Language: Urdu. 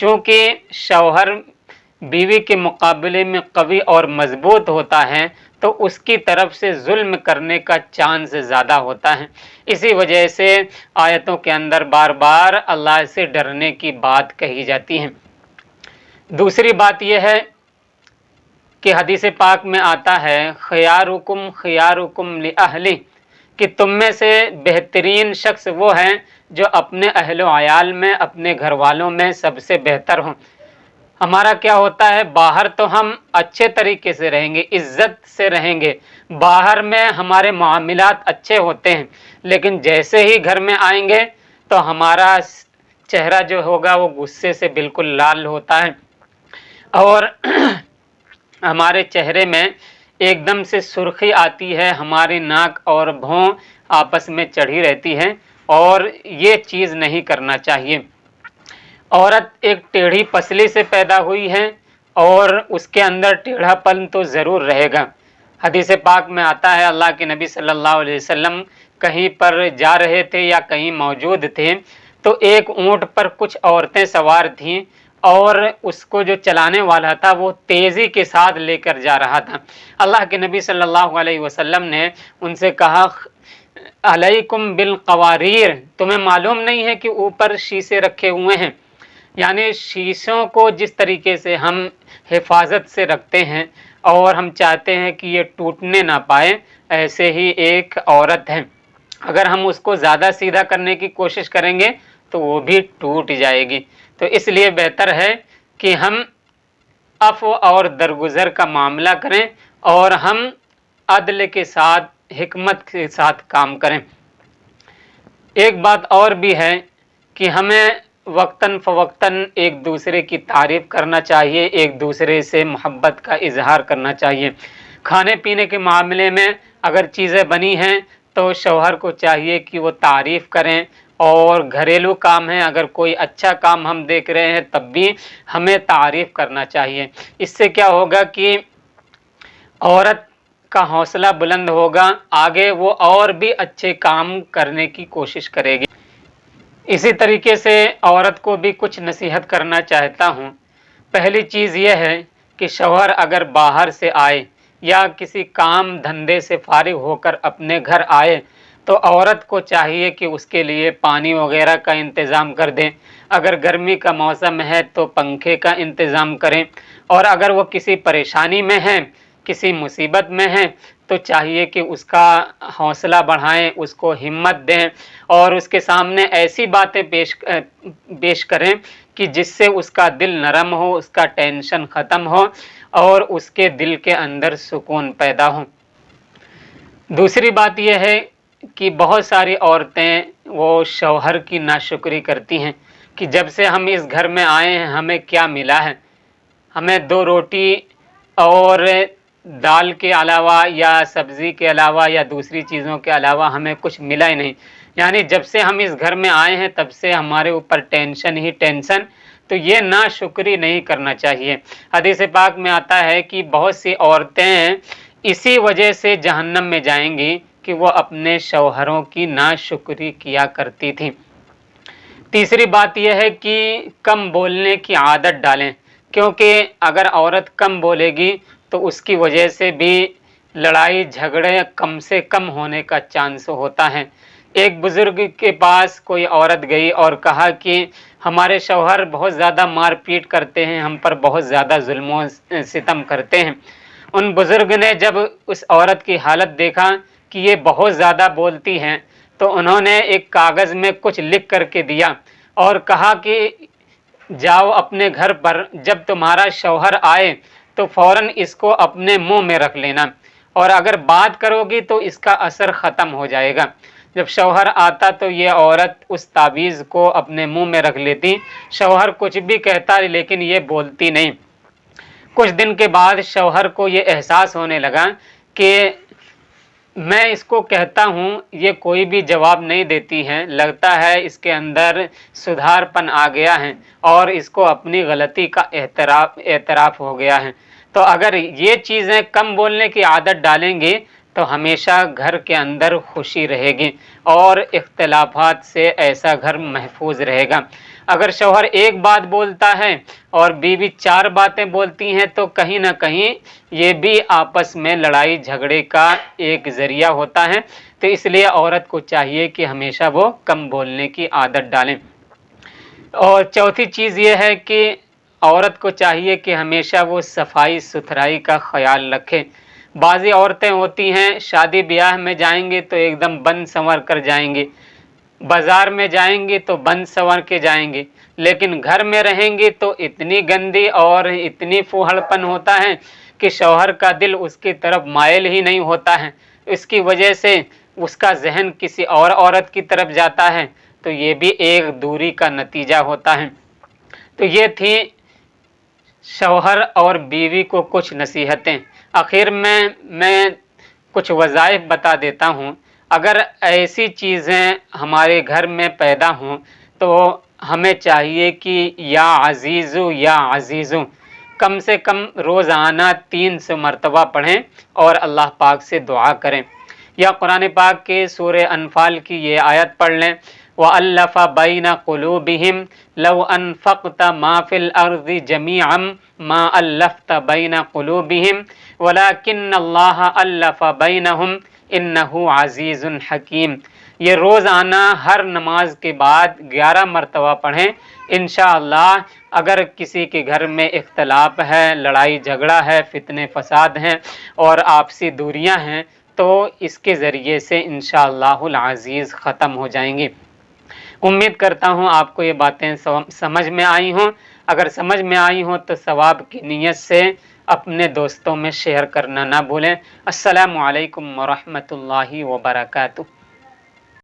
چونکہ شوہر بیوی کے مقابلے میں قوی اور مضبوط ہوتا ہے تو اس کی طرف سے ظلم کرنے کا چانس زیادہ ہوتا ہے. اسی وجہ سے آیتوں کے اندر بار بار اللہ سے ڈرنے کی بات کہی جاتی ہے. دوسری بات یہ ہے کہ حدیث پاک میں آتا ہے خیارکم خیارکم لأہلہ، کہ تم میں سے بہترین شخص وہ ہیں جو اپنے اہل و عیال میں، اپنے گھر والوں میں سب سے بہتر ہوں. ہمارا کیا ہوتا ہے، باہر تو ہم اچھے طریقے سے رہیں گے، عزت سے رہیں گے، باہر میں ہمارے معاملات اچھے ہوتے ہیں، لیکن جیسے ہی گھر میں آئیں گے تو ہمارا چہرہ جو ہوگا وہ غصے سے بالکل لال ہوتا ہے، اور ہمارے چہرے میں ایک دم سے سرخی آتی ہے، ہماری ناک اور بھوں آپس میں چڑھی رہتی ہے، اور یہ چیز نہیں کرنا چاہیے. عورت ایک ٹیڑھی پسلی سے پیدا ہوئی ہے اور اس کے اندر ٹیڑھا پن تو ضرور رہے گا. حدیث پاک میں آتا ہے اللہ کے نبی صلی اللہ علیہ وسلم کہیں پر جا رہے تھے یا کہیں موجود تھے تو ایک اونٹ پر کچھ عورتیں سوار تھیں اور اس کو جو چلانے والا تھا وہ تیزی کے ساتھ لے کر جا رہا تھا. اللہ کے نبی صلی اللہ علیہ وسلم نے ان سے کہا علیکم بالقواریر، تمہیں معلوم نہیں ہے کہ اوپر شیشے رکھے ہوئے ہیں؟ یعنی شیشوں کو جس طریقے سے ہم حفاظت سے رکھتے ہیں اور ہم چاہتے ہیں کہ یہ ٹوٹنے نہ پائے، ایسے ہی ایک عورت ہے، اگر ہم اس کو زیادہ سیدھا کرنے کی کوشش کریں گے تو وہ بھی ٹوٹ جائے گی. تو اس لیے بہتر ہے کہ ہم عفو اور درگزر کا معاملہ کریں اور ہم عدل کے ساتھ، حکمت کے ساتھ کام کریں. ایک بات اور بھی ہے کہ ہمیں وقتاً فوقتاً ایک دوسرے کی تعریف کرنا چاہیے، ایک دوسرے سے محبت کا اظہار کرنا چاہیے. کھانے پینے کے معاملے میں اگر چیزیں بنی ہیں تو شوہر کو چاہیے کہ وہ تعریف کریں، اور گھریلو کام ہے اگر کوئی اچھا کام ہم دیکھ رہے ہیں تب بھی ہمیں تعریف کرنا چاہیے. اس سے کیا ہوگا کہ عورت کا حوصلہ بلند ہوگا، آگے وہ اور بھی اچھے کام کرنے کی کوشش کرے گی. اسی طریقے سے عورت کو بھی کچھ نصیحت کرنا چاہتا ہوں. پہلی چیز یہ ہے کہ شوہر اگر باہر سے آئے یا کسی کام دھندے سے فارغ ہو کر اپنے گھر آئے تو عورت کو چاہیے کہ اس کے لیے پانی وغیرہ کا انتظام کر دیں. اگر گرمی کا موسم ہے تو پنکھے کا انتظام کریں، اور اگر وہ کسی پریشانی میں ہے، کسی مصیبت میں ہے تو چاہیے کہ اس کا حوصلہ بڑھائیں، اس کو ہمت دیں اور اس کے سامنے ایسی باتیں پیش کریں کہ جس سے اس کا دل نرم ہو، اس کا ٹینشن ختم ہو اور اس کے دل کے اندر سکون پیدا ہو. دوسری بات یہ ہے کہ بہت ساری عورتیں وہ شوہر کی ناشکری کرتی ہیں کہ جب سے ہم اس گھر میں آئے ہیں ہمیں کیا ملا ہے، ہمیں 2 روٹی اور دال کے علاوہ یا سبزی کے علاوہ یا دوسری چیزوں کے علاوہ ہمیں کچھ ملا ہی نہیں. یعنی جب سے ہم اس گھر میں آئے ہیں تب سے ہمارے اوپر ٹینشن ہی ٹینشن. تو یہ ناشکری نہیں کرنا چاہیے. حدیث پاک میں آتا ہے کہ بہت سی عورتیں اسی وجہ سے جہنم میں جائیں گی کہ وہ اپنے شوہروں کی ناشکری کیا کرتی تھیں. تیسری بات یہ ہے کہ کم بولنے کی عادت ڈالیں، کیونکہ اگر عورت کم بولے گی تو اس کی وجہ سے بھی لڑائی جھگڑے کم سے کم ہونے کا چانس ہوتا ہے. ایک بزرگ کے پاس کوئی عورت گئی اور کہا کہ ہمارے شوہر بہت زیادہ مار پیٹ کرتے ہیں، ہم پر بہت زیادہ ظلم و ستم کرتے ہیں. ان بزرگ نے جب اس عورت کی حالت دیکھا کہ یہ بہت زیادہ بولتی ہیں تو انہوں نے ایک کاغذ میں کچھ لکھ کر کے دیا اور کہا کہ جاؤ اپنے گھر پر، جب تمہارا شوہر آئے تو فوراً اس کو اپنے منہ میں رکھ لینا، اور اگر بات کرو گی تو اس کا اثر ختم ہو جائے گا. جب شوہر آتا تو یہ عورت اس تعویذ کو اپنے منہ میں رکھ لیتی، شوہر کچھ بھی کہتا لیکن یہ بولتی نہیں. کچھ دن کے بعد شوہر کو یہ احساس ہونے لگا کہ میں اس کو کہتا ہوں یہ کوئی بھی جواب نہیں دیتی ہے، لگتا ہے اس کے اندر سدھار پن آ گیا ہے اور اس کو اپنی غلطی کا اعتراف ہو گیا ہے. تو اگر یہ چیزیں کم بولنے کی عادت ڈالیں گے تو ہمیشہ گھر کے اندر خوشی رہے گی اور اختلافات سے ایسا گھر محفوظ رہے گا. اگر شوہر ایک بات بولتا ہے اور بیوی 4 باتیں بولتی ہیں تو کہیں نہ کہیں یہ بھی آپس میں لڑائی جھگڑے کا ایک ذریعہ ہوتا ہے۔ تو اس لیے عورت کو چاہیے کہ ہمیشہ وہ کم بولنے کی عادت ڈالیں۔ اور چوتھی چیز یہ ہے کہ عورت کو چاہیے کہ ہمیشہ وہ صفائی ستھرائی کا خیال رکھے۔ بعضی عورتیں ہوتی ہیں شادی بیاہ میں جائیں گے تو ایک دم بن سنور کر جائیں گے، بازار میں جائیں گے تو بن سنور کے جائیں گے، لیکن گھر میں رہیں گے تو اتنی گندی اور اتنی فوہڑپن ہوتا ہے کہ شوہر کا دل اس کی طرف مائل ہی نہیں ہوتا ہے۔ اس کی وجہ سے اس کا ذہن کسی اور عورت کی طرف جاتا ہے، تو یہ بھی ایک دوری کا نتیجہ ہوتا ہے۔ تو یہ تھی شوہر اور بیوی کو کچھ نصیحتیں۔ آخر میں کچھ وظائف بتا دیتا ہوں۔ اگر ایسی چیزیں ہمارے گھر میں پیدا ہوں تو ہمیں چاہیے کہ یا عزیزو یا عزیزو کم سے کم روزانہ 300 مرتبہ پڑھیں اور اللہ پاک سے دعا کریں، یا قرآن پاک کے سورہ انفال کی یہ آیت پڑھ لیں، وَأَلَّفَ بَيْنَ قُلُوبِهِمْ لَوْ أَنفَقْتَ مَا فِي الْأَرْضِ جَمِيعًا مَا أَلَّفْتَ بَيْنَ قُلُوبِهِمْ وَلَكِنَّ اللَّهَ أَلَّفَ بَيْنَهُمْ إِنَّهُ عَزِيزٌ حَكِيمٌ۔ یہ روزانہ ہر نماز کے بعد 11 مرتبہ پڑھیں۔ انشاءاللہ اگر کسی کے گھر میں اختلاف ہے، لڑائی جھگڑا ہے، فتنے فساد ہیں اور آپسی دوریاں ہیں تو اس کے ذریعے سے انشاءاللہ العزیز ختم ہو جائیں گی۔ امید کرتا ہوں آپ کو یہ باتیں سمجھ میں آئی ہوں۔ اگر سمجھ میں آئی ہوں تو ثواب کی نیت سے اپنے دوستوں میں شیئر کرنا نہ بھولیں۔ السلام علیکم ورحمۃ اللہ وبرکاتہ۔